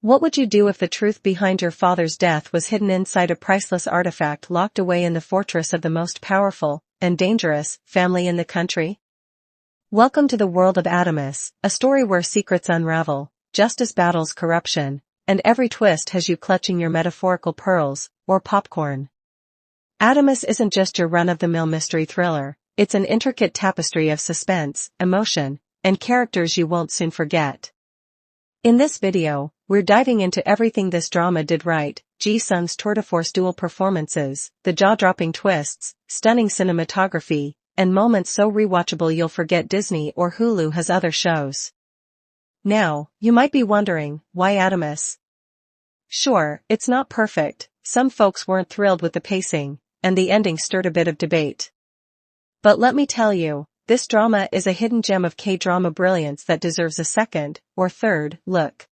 What would you do if the truth behind your father's death was hidden inside a priceless artifact locked away in the fortress of the most powerful and dangerous family in the country? Welcome to the world of Adamas, a story where secrets unravel, justice battles corruption, and every twist has you clutching your metaphorical pearls or popcorn. Adamas isn't just your run-of-the-mill mystery thriller, it's an intricate tapestry of suspense, emotion, and characters you won't soon forget. In this video, we're diving into everything this drama did right: Ji-sung's tour-de-force dual performances, the jaw-dropping twists, stunning cinematography, and moments so rewatchable you'll forget Disney or Hulu has other shows. Now, you might be wondering, why Adamas? Sure, it's not perfect, some folks weren't thrilled with the pacing, and the ending stirred a bit of debate. But let me tell you, this drama is a hidden gem of K-drama brilliance that deserves a second, or third, look.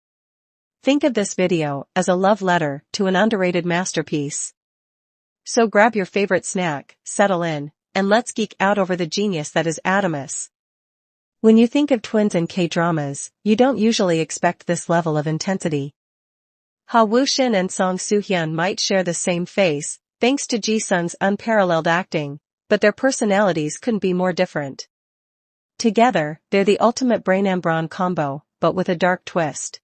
Think of this video as a love letter to an underrated masterpiece. So grab your favorite snack, settle in, and let's geek out over the genius that is Adamas. When you think of twins in K-dramas, you don't usually expect this level of intensity. Woo-shin and Soo-hyun might share the same face, thanks to Ji-sung's unparalleled acting, but their personalities couldn't be more different. Together, they're the ultimate brain-and-brawn combo, but with a dark twist.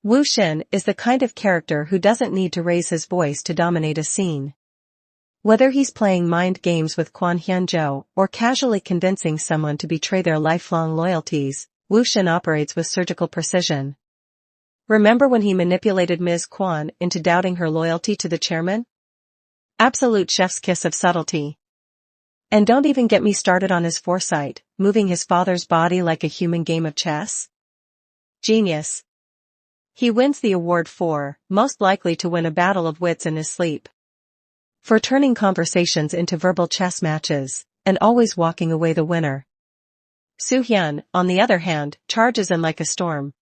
Woo-shin is the kind of character who doesn't need to raise his voice to dominate a scene. Whether he's playing mind games with Kwon Hyun-jo or casually convincing someone to betray their lifelong loyalties, Woo-shin operates with surgical precision. Remember when he manipulated Ms. Kwon into doubting her loyalty to the chairman? Absolute chef's kiss of subtlety. And don't even get me started on his foresight, moving his father's body like a human game of chess. Genius. He wins the award for, most likely to win a battle of wits in his sleep. For turning conversations into verbal chess matches, and always walking away the winner. Soo-hyun, on the other hand, charges in like a storm.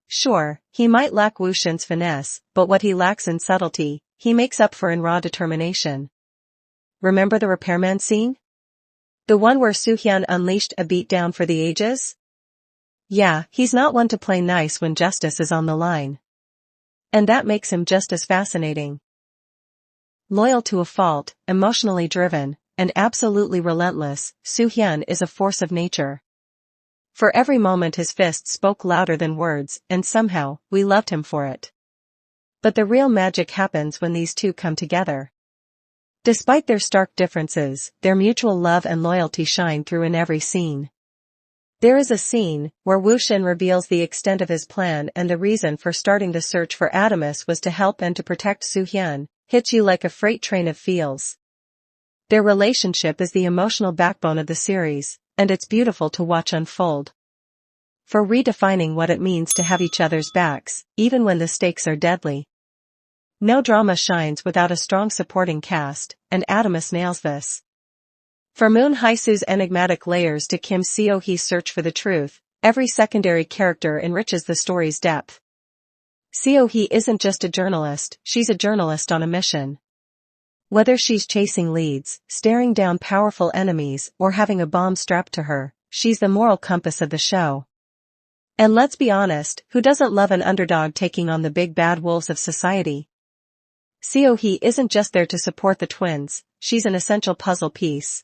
Sure, he might lack Woo-shin's finesse, but what he lacks in subtlety, he makes up for in raw determination. Remember the repairman scene? The one where Soo-hyun unleashed a beatdown for the ages? Yeah, he's not one to play nice when justice is on the line. And that makes him just as fascinating. Loyal to a fault, emotionally driven, and absolutely relentless, Soo-hyun is a force of nature. For every moment his fists spoke louder than words, and somehow, we loved him for it. But the real magic happens when these two come together. Despite their stark differences, their mutual love and loyalty shine through in every scene. There is a scene where Woo-shin reveals the extent of his plan and the reason for starting the search for Adamas was to help and to protect Soo-hyun, hits you like a freight train of feels. Their relationship is the emotional backbone of the series, and it's beautiful to watch unfold. For redefining what it means to have each other's backs, even when the stakes are deadly. No drama shines without a strong supporting cast, and Adamas nails this. From Moon Hae-soo's enigmatic layers to Kim Seo-hee's search for the truth, every secondary character enriches the story's depth. Seo-hee isn't just a journalist, she's a journalist on a mission. Whether she's chasing leads, staring down powerful enemies, or having a bomb strapped to her, she's the moral compass of the show. And let's be honest, who doesn't love an underdog taking on the big bad wolves of society? Seo-hee isn't just there to support the twins, she's an essential puzzle piece.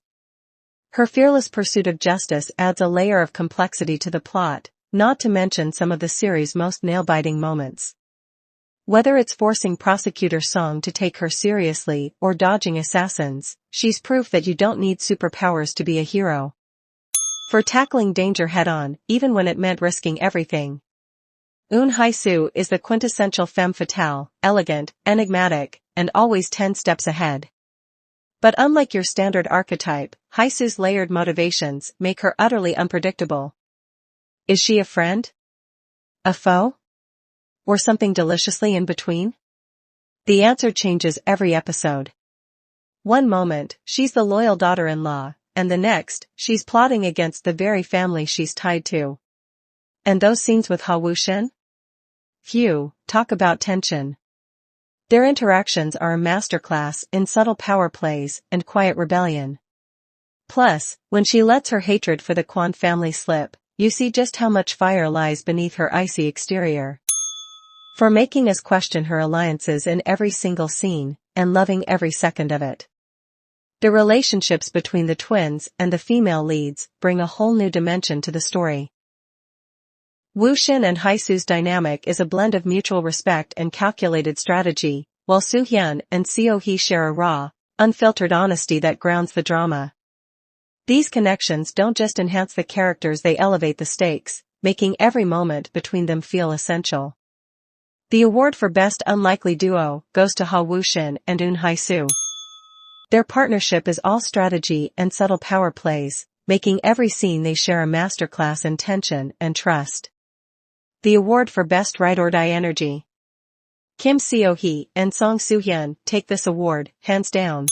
Her fearless pursuit of justice adds a layer of complexity to the plot, not to mention some of the series' most nail-biting moments. Whether it's forcing prosecutor Song to take her seriously or dodging assassins, she's proof that you don't need superpowers to be a hero. For tackling danger head-on, even when it meant risking everything. Moon Hae-soo is the quintessential femme fatale, elegant, enigmatic, and always 10 steps ahead. But unlike your standard archetype, Hae-soo's layered motivations make her utterly unpredictable. Is she a friend? A foe? Or something deliciously in between? The answer changes every episode. One moment, she's the loyal daughter-in-law, and the next, she's plotting against the very family she's tied to. And those scenes with Woo-shin? Phew, talk about tension. Their interactions are a masterclass in subtle power plays and quiet rebellion. Plus, when she lets her hatred for the Kwon family slip, you see just how much fire lies beneath her icy exterior. for making us question her alliances in every single scene, and loving every second of it. The relationships between the twins and the female leads bring a whole new dimension to the story. Woo-shin and Hae-soo's dynamic is a blend of mutual respect and calculated strategy, while Soo-hyun and Seo-hee share a raw, unfiltered honesty that grounds the drama. These connections don't just enhance the characters, they elevate the stakes, making every moment between them feel essential. The award for Best Unlikely Duo goes to Woo-shin and Hae-soo. Their partnership is all strategy and subtle power plays, making every scene they share a masterclass in tension and trust. The award for Best Ride-or-Die Energy. Kim Seo-hee and Song Soo-hyun take this award, hands down.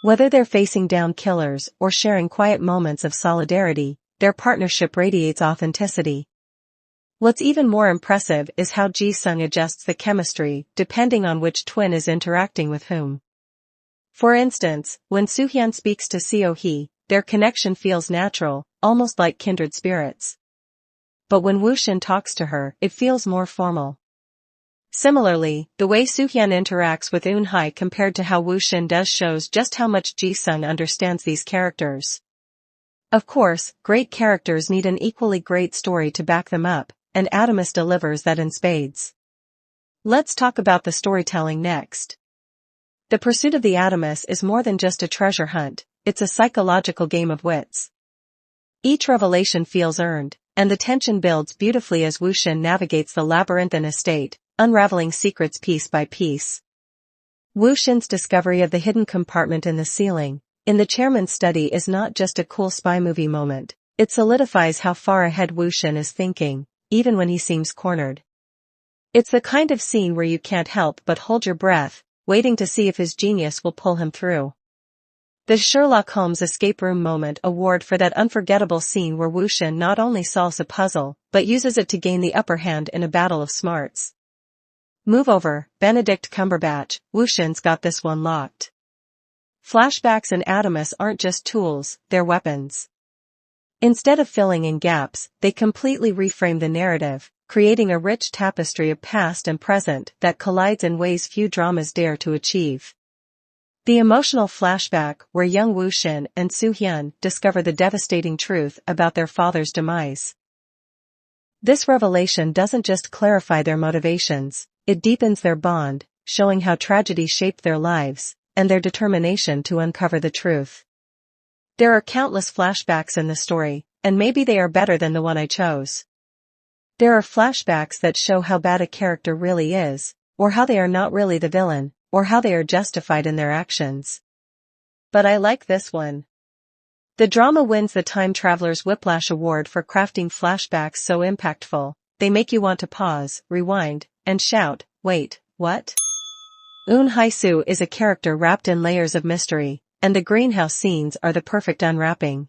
Whether they're facing down killers or sharing quiet moments of solidarity, their partnership radiates authenticity. What's even more impressive is how Ji-sung adjusts the chemistry depending on which twin is interacting with whom. For instance, when Soo-hyun speaks to Seo-hee, their connection feels natural, almost like kindred spirits. But when Woo-shin talks to her, it feels more formal. Similarly, the way Soo-hyun interacts with Eun-hye compared to how Woo-shin does shows just how much Ji-sung understands these characters. Of course, great characters need an equally great story to back them up, and Adamas delivers that in spades. Let's talk about the storytelling next. The pursuit of the Adamas is more than just a treasure hunt, it's a psychological game of wits. Each revelation feels earned, and the tension builds beautifully as Woo-shin navigates the labyrinthine estate, unraveling secrets piece by piece. Woo-shin's discovery of the hidden compartment in the ceiling, in the chairman's study is not just a cool spy movie moment, it solidifies how far ahead Woo-shin is thinking, even when he seems cornered. It's the kind of scene where you can't help but hold your breath, waiting to see if his genius will pull him through. The Sherlock Holmes escape room moment award for that unforgettable scene where Woo-shin not only solves a puzzle, but uses it to gain the upper hand in a battle of smarts. Move over, Benedict Cumberbatch, Woo-shin's got this one locked. Flashbacks and Adamas aren't just tools, they're weapons. Instead of filling in gaps, they completely reframe the narrative, creating a rich tapestry of past and present that collides in ways few dramas dare to achieve. The emotional flashback where young Woo-shin and Soo-hyun discover the devastating truth about their father's demise. This revelation doesn't just clarify their motivations, it deepens their bond, showing how tragedy shaped their lives, and their determination to uncover the truth. There are countless flashbacks in the story, and maybe they are better than the one I chose. There are flashbacks that show how bad a character really is, or how they are not really the villain, or how they are justified in their actions. But I like this one. The drama wins the Time Traveler's Whiplash Award for crafting flashbacks so impactful, they make you want to pause, rewind, and shout, "Wait, what?" Hae-soo is a character wrapped in layers of mystery, and the greenhouse scenes are the perfect unwrapping.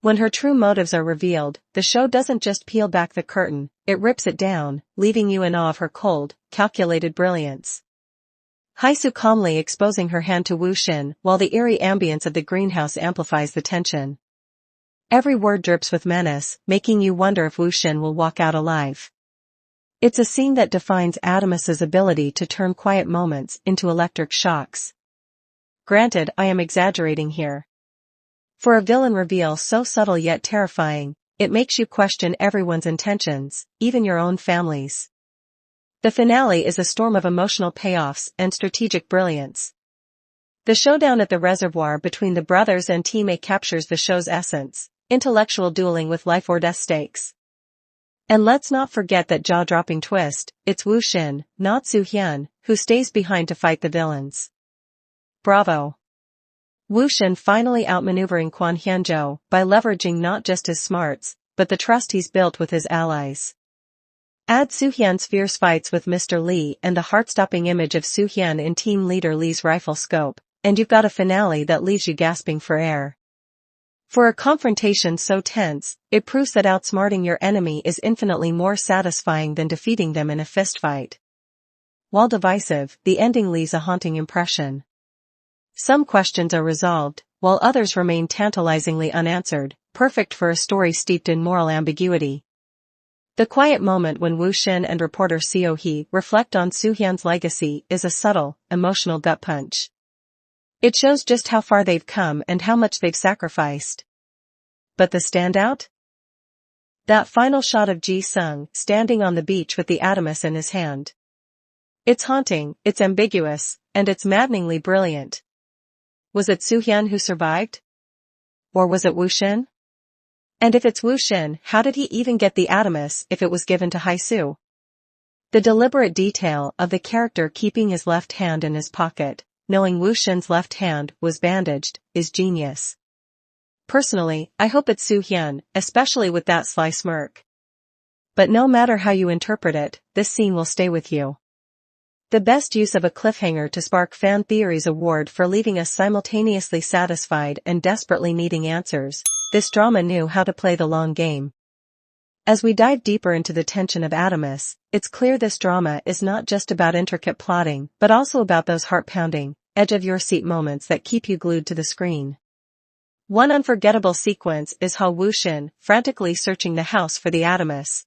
When her true motives are revealed, the show doesn't just peel back the curtain, it rips it down, leaving you in awe of her cold, calculated brilliance. Hae-soo calmly exposing her hand to Woo-shin while the eerie ambience of the greenhouse amplifies the tension. Every word drips with menace, making you wonder if Woo-shin will walk out alive. It's a scene that defines Adamas's ability to turn quiet moments into electric shocks. Granted, I am exaggerating here. For a villain reveal so subtle yet terrifying, it makes you question everyone's intentions, even your own family's. The finale is a storm of emotional payoffs and strategic brilliance. The showdown at the reservoir between the brothers and Team A captures the show's essence, intellectual dueling with life-or-death stakes. And let's not forget that jaw-dropping twist, it's Woo-shin, not Soo-hyun, who stays behind to fight the villains. Bravo! Woo-shin finally outmaneuvering Kwon Hyun-jo by leveraging not just his smarts, but the trust he's built with his allies. Add Soo-hyun's fierce fights with Mr. Lee and the heart-stopping image of Soo-hyun in Team Leader Lee's rifle scope, and you've got a finale that leaves you gasping for air. For a confrontation so tense, it proves that outsmarting your enemy is infinitely more satisfying than defeating them in a fistfight. While divisive, the ending leaves a haunting impression. Some questions are resolved, while others remain tantalizingly unanswered, perfect for a story steeped in moral ambiguity. The quiet moment when Woo-shin and reporter Soo-hyun reflect on Soo-hyun's legacy is a subtle, emotional gut punch. It shows just how far they've come and how much they've sacrificed. But the standout? That final shot of Ji-sung standing on the beach with the Adamas in his hand. It's haunting, it's ambiguous, and it's maddeningly brilliant. Was it Soo-hyun who survived? Or was it Woo-shin? And if it's Woo-shin, how did he even get the Adamas if it was given to Hae-soo? The deliberate detail of the character keeping his left hand in his pocket, knowing Woo-shin's left hand was bandaged, is genius. Personally, I hope it's Soo-hyun, especially with that sly smirk. But no matter how you interpret it, this scene will stay with you. The best use of a cliffhanger to spark fan theories award for leaving us simultaneously satisfied and desperately needing answers. This drama knew how to play the long game. As we dive deeper into the tension of Adamas, it's clear this drama is not just about intricate plotting, but also about those heart-pounding, edge-of-your-seat moments that keep you glued to the screen. One unforgettable sequence is Woo-shin frantically searching the house for the Adamas.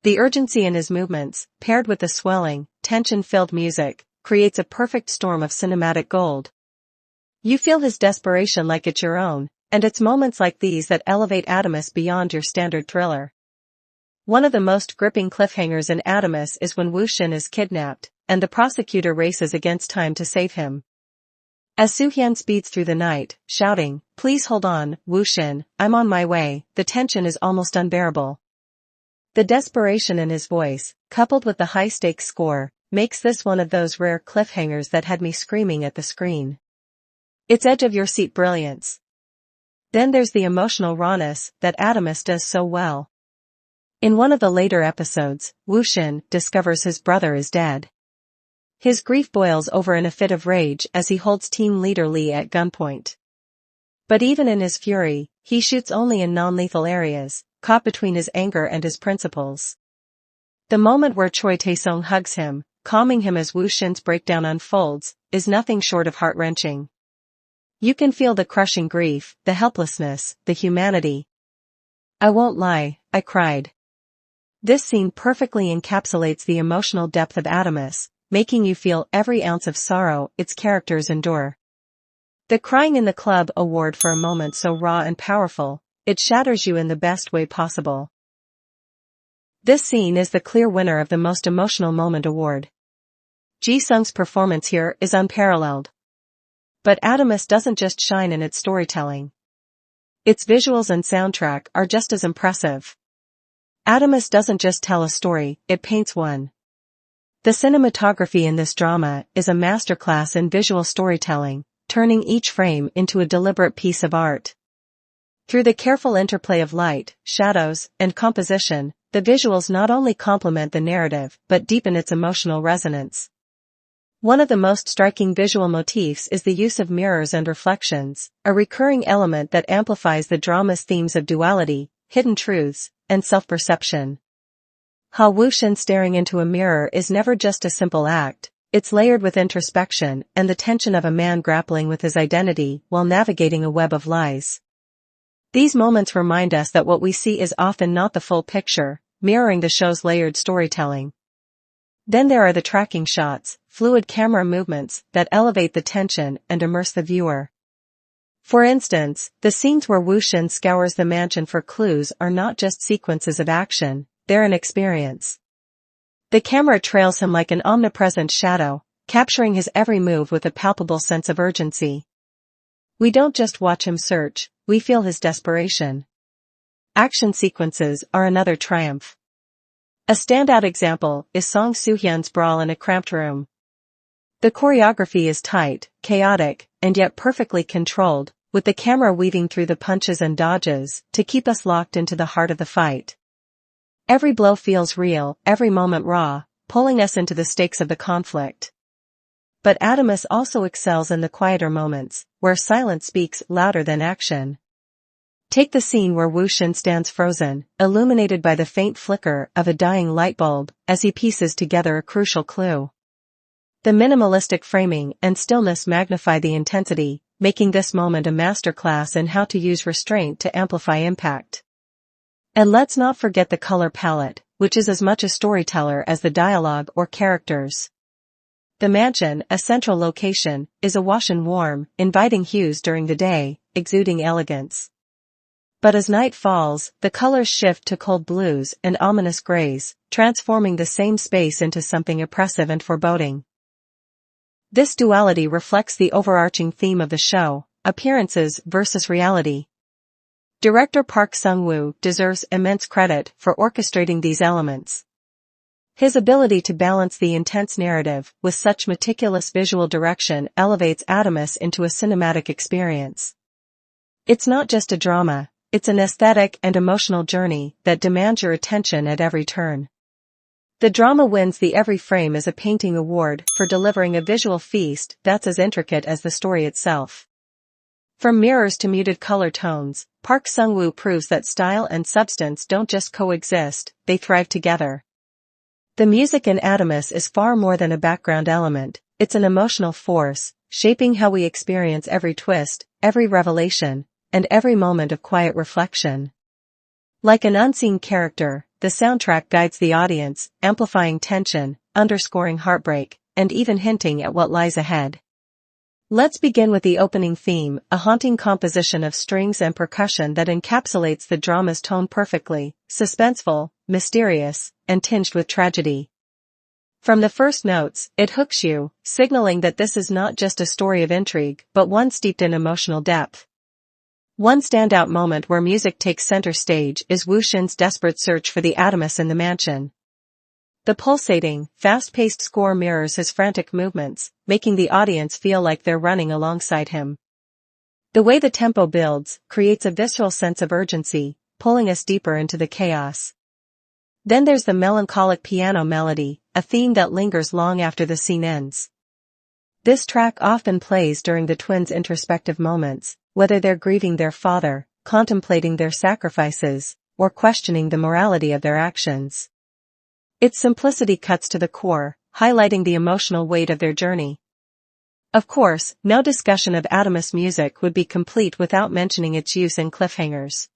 The urgency in his movements, paired with the swelling, tension-filled music, creates a perfect storm of cinematic gold. You feel his desperation like it's your own, and it's moments like these that elevate Adamas beyond your standard thriller. One of the most gripping cliffhangers in Adamas is when Woo-shin is kidnapped, and the prosecutor races against time to save him. As Soo-hyun speeds through the night, shouting, "Please hold on, Woo-shin, I'm on my way," the tension is almost unbearable. The desperation in his voice, coupled with the high-stakes score, makes this one of those rare cliffhangers that had me screaming at the screen. It's edge-of-your-seat brilliance. Then there's the emotional rawness that Adamas does so well. In one of the later episodes, Woo-shin discovers his brother is dead. His grief boils over in a fit of rage as he holds team leader Lee at gunpoint. But even in his fury, he shoots only in non-lethal areas, caught between his anger and his principles. The moment where Choi Tae-sung hugs him, calming him as Woo-shin's breakdown unfolds, is nothing short of heart-wrenching. You can feel the crushing grief, the helplessness, the humanity. I won't lie, I cried. This scene perfectly encapsulates the emotional depth of Adamas, making you feel every ounce of sorrow its characters endure. The crying in the club award for a moment so raw and powerful, it shatters you in the best way possible. This scene is the clear winner of the Most Emotional Moment award. Ji-sung's performance here is unparalleled. But Adamas doesn't just shine in its storytelling. Its visuals and soundtrack are just as impressive. Adamas doesn't just tell a story, it paints one. The cinematography in this drama is a masterclass in visual storytelling, turning each frame into a deliberate piece of art. Through the careful interplay of light, shadows, and composition, the visuals not only complement the narrative but deepen its emotional resonance. One of the most striking visual motifs is the use of mirrors and reflections, a recurring element that amplifies the drama's themes of duality, hidden truths, and self-perception. Woo-shin staring into a mirror is never just a simple act, it's layered with introspection and the tension of a man grappling with his identity while navigating a web of lies. These moments remind us that what we see is often not the full picture, mirroring the show's layered storytelling. Then there are the tracking shots, fluid camera movements that elevate the tension and immerse the viewer. For instance, the scenes where Woo-shin scours the mansion for clues are not just sequences of action, they're an experience. The camera trails him like an omnipresent shadow, capturing his every move with a palpable sense of urgency. We don't just watch him search, we feel his desperation. Action sequences are another triumph. A standout example is Song Soo-hyun's brawl in a cramped room. The choreography is tight, chaotic, and yet perfectly controlled, with the camera weaving through the punches and dodges to keep us locked into the heart of the fight. Every blow feels real, every moment raw, pulling us into the stakes of the conflict. But Adamas also excels in the quieter moments, where silence speaks louder than action. Take the scene where Woo-shin stands frozen, illuminated by the faint flicker of a dying light bulb, as he pieces together a crucial clue. The minimalistic framing and stillness magnify the intensity, making this moment a masterclass in how to use restraint to amplify impact. And let's not forget the color palette, which is as much a storyteller as the dialogue or characters. The mansion, a central location, is awash in warm, inviting hues during the day, exuding elegance. But as night falls, the colors shift to cold blues and ominous grays, transforming the same space into something oppressive and foreboding. This duality reflects the overarching theme of the show, appearances versus reality. Director Park Sang-woo deserves immense credit for orchestrating these elements. His ability to balance the intense narrative with such meticulous visual direction elevates Adamas into a cinematic experience. It's not just a drama, it's an aesthetic and emotional journey that demands your attention at every turn. The drama wins the Every Frame is a Painting award for delivering a visual feast that's as intricate as the story itself. From mirrors to muted color tones, Park Sang-woo proves that style and substance don't just coexist, they thrive together. The music in Adamas is far more than a background element, it's an emotional force, shaping how we experience every twist, every revelation, and every moment of quiet reflection. Like an unseen character, the soundtrack guides the audience, amplifying tension, underscoring heartbreak, and even hinting at what lies ahead. Let's begin with the opening theme, a haunting composition of strings and percussion that encapsulates the drama's tone perfectly, suspenseful, mysterious, and tinged with tragedy. From the first notes, it hooks you, signaling that this is not just a story of intrigue, but one steeped in emotional depth. One standout moment where music takes center stage is Woo-shin's desperate search for the Adamas in the mansion. The pulsating, fast-paced score mirrors his frantic movements, making the audience feel like they're running alongside him. The way the tempo builds creates a visceral sense of urgency, pulling us deeper into the chaos. Then there's the melancholic piano melody, a theme that lingers long after the scene ends. This track often plays during the twins' introspective moments, whether they're grieving their father, contemplating their sacrifices, or questioning the morality of their actions. Its simplicity cuts to the core, highlighting the emotional weight of their journey. Of course, no discussion of Adamas music would be complete without mentioning its use in cliffhangers.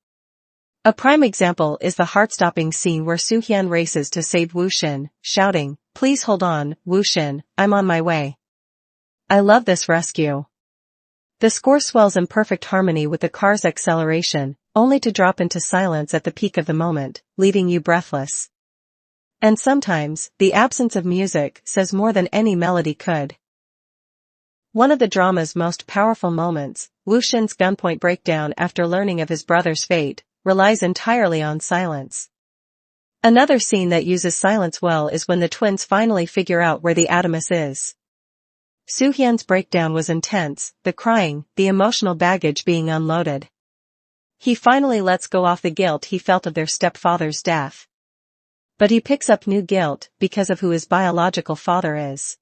A prime example is the heart-stopping scene where Soo-hyun races to save Woo-shin, shouting, "Please hold on, Woo-shin, I'm on my way." I love this rescue. The score swells in perfect harmony with the car's acceleration, only to drop into silence at the peak of the moment, leaving you breathless. And sometimes, the absence of music says more than any melody could. One of the drama's most powerful moments, Woo-shin's gunpoint breakdown after learning of his brother's fate, relies entirely on silence. Another scene that uses silence well is when the twins finally figure out where the Adamas is. Soo-hyun's breakdown was intense, the crying, the emotional baggage being unloaded. He finally lets go off the guilt he felt of their stepfather's death. But he picks up new guilt because of who his biological father is.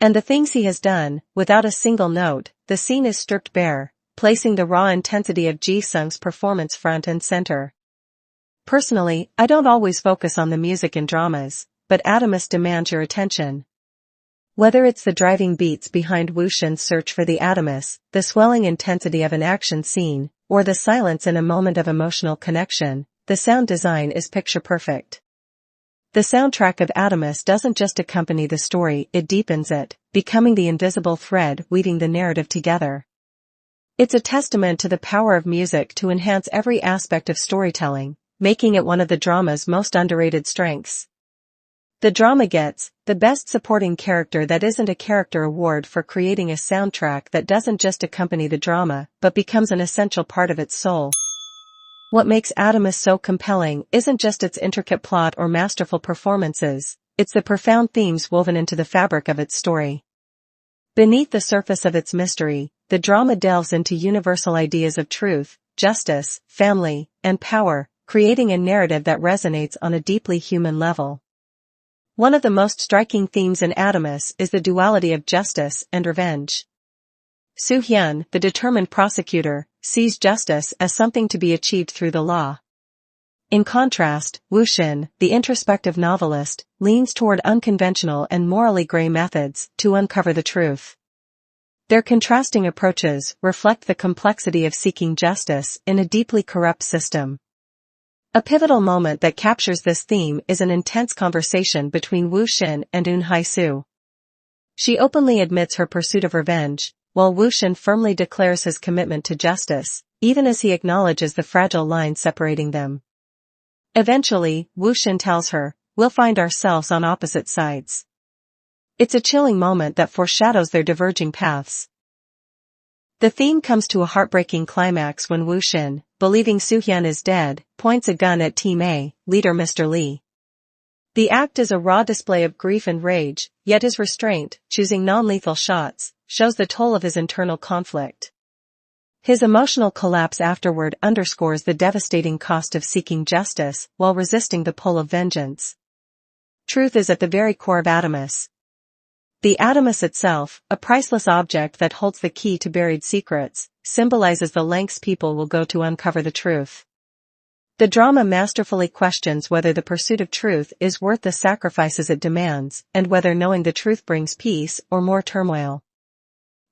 And the things he has done, without a single note, the scene is stripped bare, placing the raw intensity of Ji-sung's performance front and center. Personally, I don't always focus on the music in dramas, but Adamas demands your attention. Whether it's the driving beats behind Woo-shin's search for the Adamas, the swelling intensity of an action scene, or the silence in a moment of emotional connection, the sound design is picture perfect. The soundtrack of Adamas doesn't just accompany the story, it deepens it, becoming the invisible thread weaving the narrative together. It's a testament to the power of music to enhance every aspect of storytelling, making it one of the drama's most underrated strengths. The drama gets the Best Supporting Character That Isn't a Character award for creating a soundtrack that doesn't just accompany the drama, but becomes an essential part of its soul. What makes Adamas so compelling isn't just its intricate plot or masterful performances, it's the profound themes woven into the fabric of its story. Beneath the surface of its mystery, the drama delves into universal ideas of truth, justice, family, and power, creating a narrative that resonates on a deeply human level. One of the most striking themes in Adamas is the duality of justice and revenge. Soo-hyun, the determined prosecutor, sees justice as something to be achieved through the law. In contrast, Woo-shin, the introspective novelist, leans toward unconventional and morally gray methods to uncover the truth. Their contrasting approaches reflect the complexity of seeking justice in a deeply corrupt system. A pivotal moment that captures this theme is an intense conversation between Woo-shin and Eun-soo. She openly admits her pursuit of revenge, while Woo-shin firmly declares his commitment to justice, even as he acknowledges the fragile line separating them. Eventually, Woo-shin tells her, "We'll find ourselves on opposite sides." It's a chilling moment that foreshadows their diverging paths. The theme comes to a heartbreaking climax when Woo-shin, believing Soo-hyun is dead, points a gun at Team A, leader Mr. Lee. The act is a raw display of grief and rage, yet his restraint, choosing non-lethal shots, shows the toll of his internal conflict. His emotional collapse afterward underscores the devastating cost of seeking justice while resisting the pull of vengeance. Truth is at the very core of Adamas. The Adamas itself, a priceless object that holds the key to buried secrets, symbolizes the lengths people will go to uncover the truth. The drama masterfully questions whether the pursuit of truth is worth the sacrifices it demands, and whether knowing the truth brings peace or more turmoil.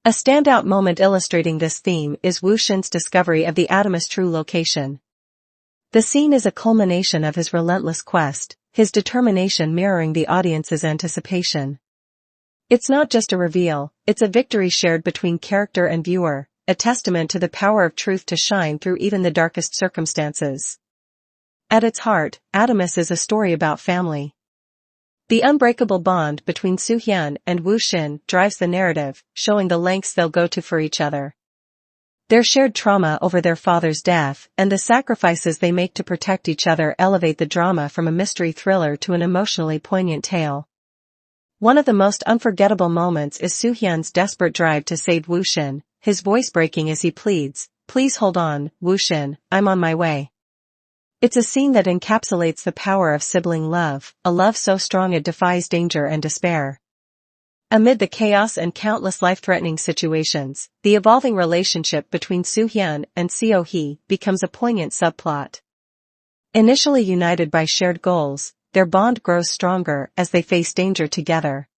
A standout moment illustrating this theme is Woo-shin's discovery of the Adamas' true location. The scene is a culmination of his relentless quest, his determination mirroring the audience's anticipation. It's not just a reveal, it's a victory shared between character and viewer, a testament to the power of truth to shine through even the darkest circumstances. At its heart, Adamas is a story about family. The unbreakable bond between Soo-hyun and Woo-shin drives the narrative, showing the lengths they'll go to for each other. Their shared trauma over their father's death and the sacrifices they make to protect each other elevate the drama from a mystery thriller to an emotionally poignant tale. One of the most unforgettable moments is Soo-hyun's desperate drive to save Woo-shin, his voice breaking as he pleads, "Please hold on, Woo-shin, I'm on my way." It's a scene that encapsulates the power of sibling love, a love so strong it defies danger and despair. Amid the chaos and countless life-threatening situations, the evolving relationship between Soo-hyun and Seo-hee becomes a poignant subplot. Initially united by shared goals, their bond grows stronger as they face danger together.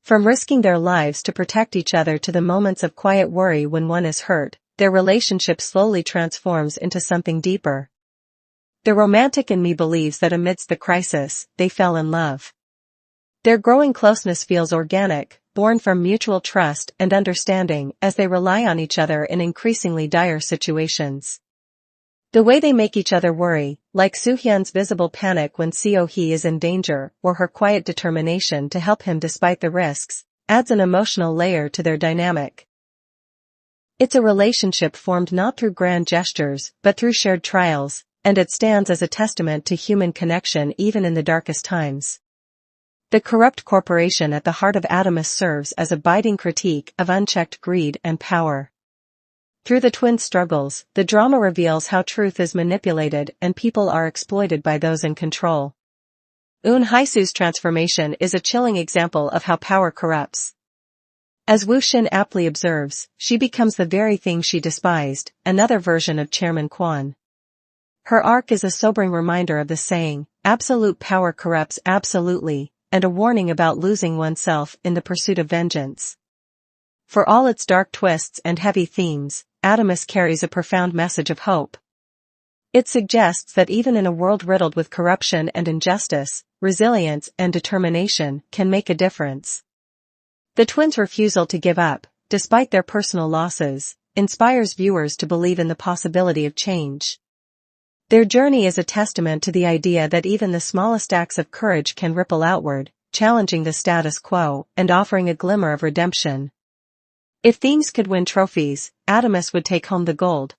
From risking their lives to protect each other to the moments of quiet worry when one is hurt, their relationship slowly transforms into something deeper. The romantic in me believes that amidst the crisis, they fell in love. Their growing closeness feels organic, born from mutual trust and understanding as they rely on each other in increasingly dire situations. The way they make each other worry, like Soo-hyun's visible panic when Seo-hee is in danger, or her quiet determination to help him despite the risks, adds an emotional layer to their dynamic. It's a relationship formed not through grand gestures, but through shared trials, and it stands as a testament to human connection even in the darkest times. The corrupt corporation at the heart of Adamas serves as a biting critique of unchecked greed and power. Through the twins' struggles, the drama reveals how truth is manipulated and people are exploited by those in control. Eun-soo's transformation is a chilling example of how power corrupts. As Woo-shin aptly observes, she becomes the very thing she despised, another version of Chairman Kwon. Her arc is a sobering reminder of the saying, "Absolute power corrupts absolutely," and a warning about losing oneself in the pursuit of vengeance. For all its dark twists and heavy themes, Adamas carries a profound message of hope. It suggests that even in a world riddled with corruption and injustice, resilience and determination can make a difference. The twins' refusal to give up, despite their personal losses, inspires viewers to believe in the possibility of change. Their journey is a testament to the idea that even the smallest acts of courage can ripple outward, challenging the status quo and offering a glimmer of redemption. If themes could win trophies, Adamas would take home the gold.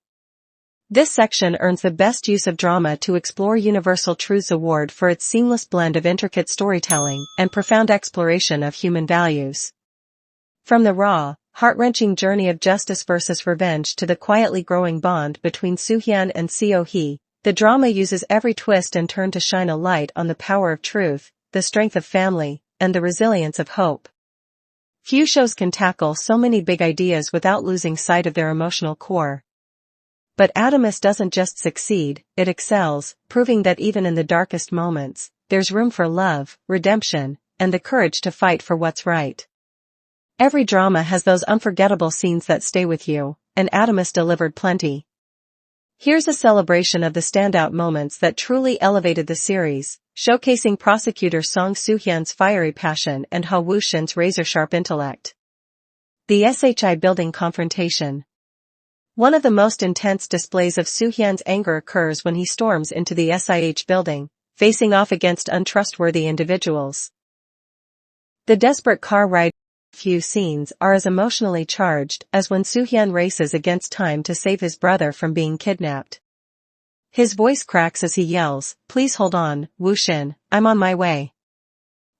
This section earns the Best Use of Drama to Explore Universal Truths Award for its seamless blend of intricate storytelling and profound exploration of human values. From the raw, heart-wrenching journey of justice versus revenge to the quietly growing bond between Soo-hyun and Seo-hee, the drama uses every twist and turn to shine a light on the power of truth, the strength of family, and the resilience of hope. Few shows can tackle so many big ideas without losing sight of their emotional core. But Adamas doesn't just succeed, it excels, proving that even in the darkest moments, there's room for love, redemption, and the courage to fight for what's right. Every drama has those unforgettable scenes that stay with you, and Adamas delivered plenty. Here's a celebration of the standout moments that truly elevated the series, showcasing prosecutor Soo-hyun's fiery passion and Woo-shin's razor-sharp intellect. The SHI building confrontation. One of the most intense displays of Soo-hyun's anger occurs when he storms into the SIH building, facing off against untrustworthy individuals. The desperate car ride. Few scenes are as emotionally charged as when Soo-hyun races against time to save his brother from being kidnapped. His voice cracks as he yells, "Please hold on, Woo-shin, I'm on my way."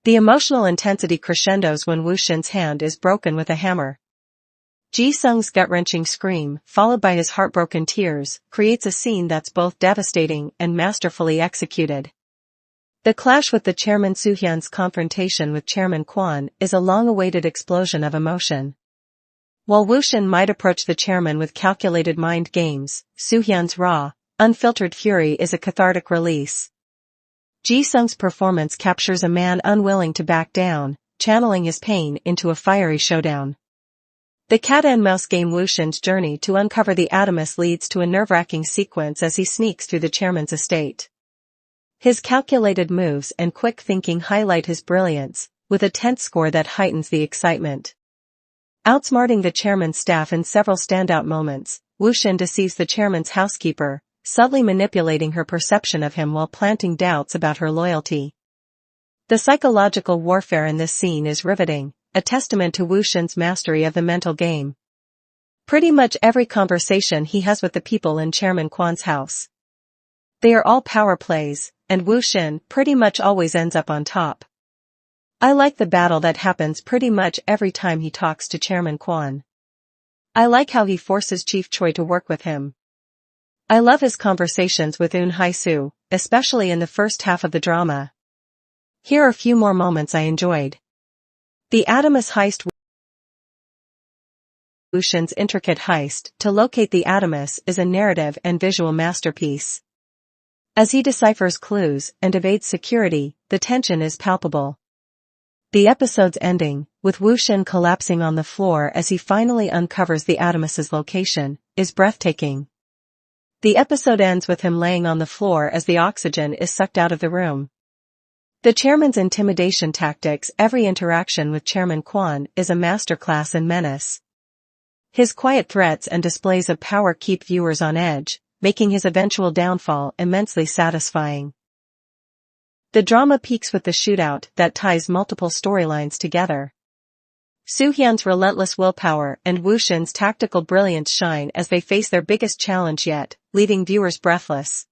The emotional intensity crescendos when Woo-shin's hand is broken with a hammer. Ji-sung's gut-wrenching scream, followed by his heartbroken tears, creates a scene that's both devastating and masterfully executed. The clash with the chairman. Soo-hyun's confrontation with Chairman Kwon is a long-awaited explosion of emotion. While Woo-shin might approach the chairman with calculated mind games, Soo-hyun's raw, unfiltered fury is a cathartic release. Ji-sung's performance captures a man unwilling to back down, channeling his pain into a fiery showdown. The cat-and-mouse game. Woo-shin's journey to uncover the Adamas leads to a nerve-wracking sequence as he sneaks through the chairman's estate. His calculated moves and quick thinking highlight his brilliance, with a tense score that heightens the excitement. Outsmarting the chairman's staff in several standout moments, Woo-shin deceives the chairman's housekeeper, subtly manipulating her perception of him while planting doubts about her loyalty. The psychological warfare in this scene is riveting, a testament to Woo-shin's mastery of the mental game. Pretty much every conversation he has with the people in Chairman Kwon's house. They are all power plays, and Woo-shin pretty much always ends up on top. I like the battle that happens pretty much every time he talks to Chairman Kwon. I like how he forces Chief Choi to work with him. I love his conversations with Eun Hye-soo, especially in the first half of the drama. Here are a few more moments I enjoyed. The Adamas heist. Woo-shin's intricate heist to locate the Adamas is a narrative and visual masterpiece. As he deciphers clues and evades security, the tension is palpable. The episode's ending, with Woo-shin collapsing on the floor as he finally uncovers the Adamas' location, is breathtaking. The episode ends with him laying on the floor as the oxygen is sucked out of the room. The chairman's intimidation tactics. Every interaction with Chairman Kwon is a masterclass in menace. His quiet threats and displays of power keep viewers on edge, making his eventual downfall immensely satisfying. The drama peaks with the shootout that ties multiple storylines together. Soo-hyun's relentless willpower and Woo-shin's tactical brilliance shine as they face their biggest challenge yet, leaving viewers breathless.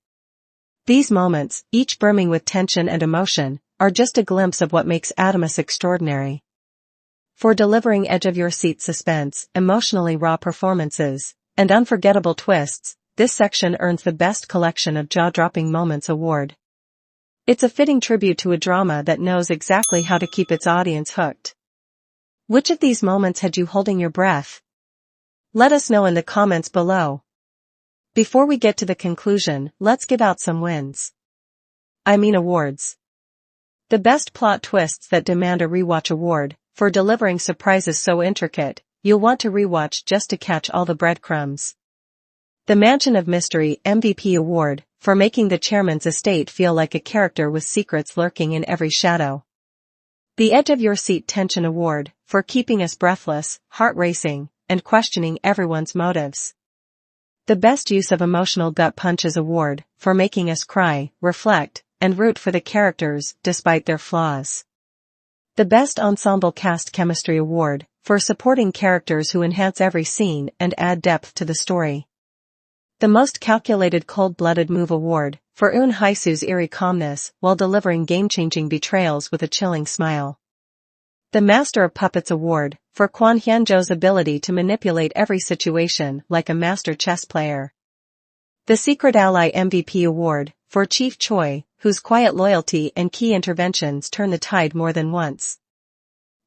These moments, each brimming with tension and emotion, are just a glimpse of what makes Adamas extraordinary. For delivering edge-of-your-seat suspense, emotionally raw performances, and unforgettable twists, this section earns the Best Collection of Jaw-Dropping Moments award. It's a fitting tribute to a drama that knows exactly how to keep its audience hooked. Which of these moments had you holding your breath? Let us know in the comments below. Before we get to the conclusion, let's give out some wins. Awards. The Best Plot Twists that demand a rewatch award. For delivering surprises so intricate, you'll want to rewatch just to catch all the breadcrumbs. The Mansion of Mystery MVP award, for making the chairman's estate feel like a character with secrets lurking in every shadow. The Edge of Your Seat Tension award, for keeping us breathless, heart-racing, and questioning everyone's motives. The Best Use of Emotional Gut Punches award, for making us cry, reflect, and root for the characters despite their flaws. The Best Ensemble Cast Chemistry award, for supporting characters who enhance every scene and add depth to the story. The Most Calculated Cold-Blooded Move award, for Eun Hye-soo's eerie calmness while delivering game-changing betrayals with a chilling smile. The Master of Puppets award, for Kwon Hyun-jo's ability to manipulate every situation like a master chess player. The Secret Ally MVP award, for Chief Choi, whose quiet loyalty and key interventions turn the tide more than once.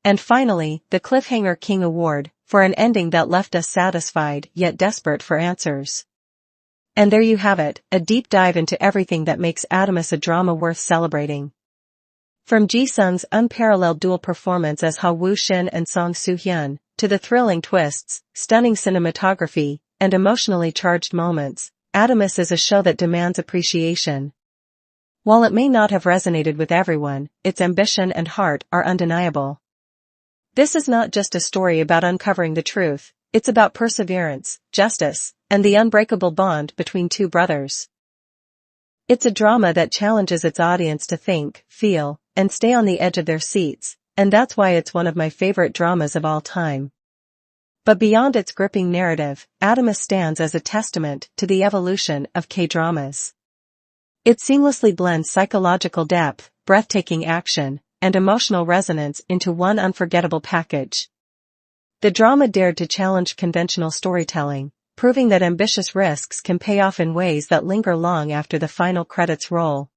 And finally, the Cliffhanger King award, for an ending that left us satisfied yet desperate for answers. And there you have it, a deep dive into everything that makes Adamas a drama worth celebrating. From Ji-sung's unparalleled dual performance as Woo-shin and Soo-hyun, to the thrilling twists, stunning cinematography, and emotionally charged moments, Adamas is a show that demands appreciation. While it may not have resonated with everyone, its ambition and heart are undeniable. This is not just a story about uncovering the truth, it's about perseverance, justice, and the unbreakable bond between two brothers. It's a drama that challenges its audience to think, feel, and stay on the edge of their seats, and that's why it's one of my favorite dramas of all time. But beyond its gripping narrative, Adamas stands as a testament to the evolution of K-dramas. It seamlessly blends psychological depth, breathtaking action, and emotional resonance into one unforgettable package. The drama dared to challenge conventional storytelling, proving that ambitious risks can pay off in ways that linger long after the final credits roll.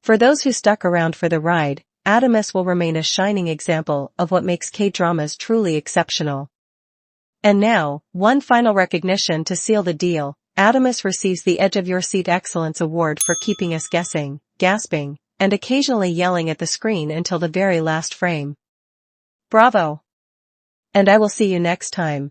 For those who stuck around for the ride, Adamas will remain a shining example of what makes K-dramas truly exceptional. And now, one final recognition to seal the deal, Adamas receives the Edge of Your Seat Excellence Award for keeping us guessing, gasping, and occasionally yelling at the screen until the very last frame. Bravo! And I will see you next time.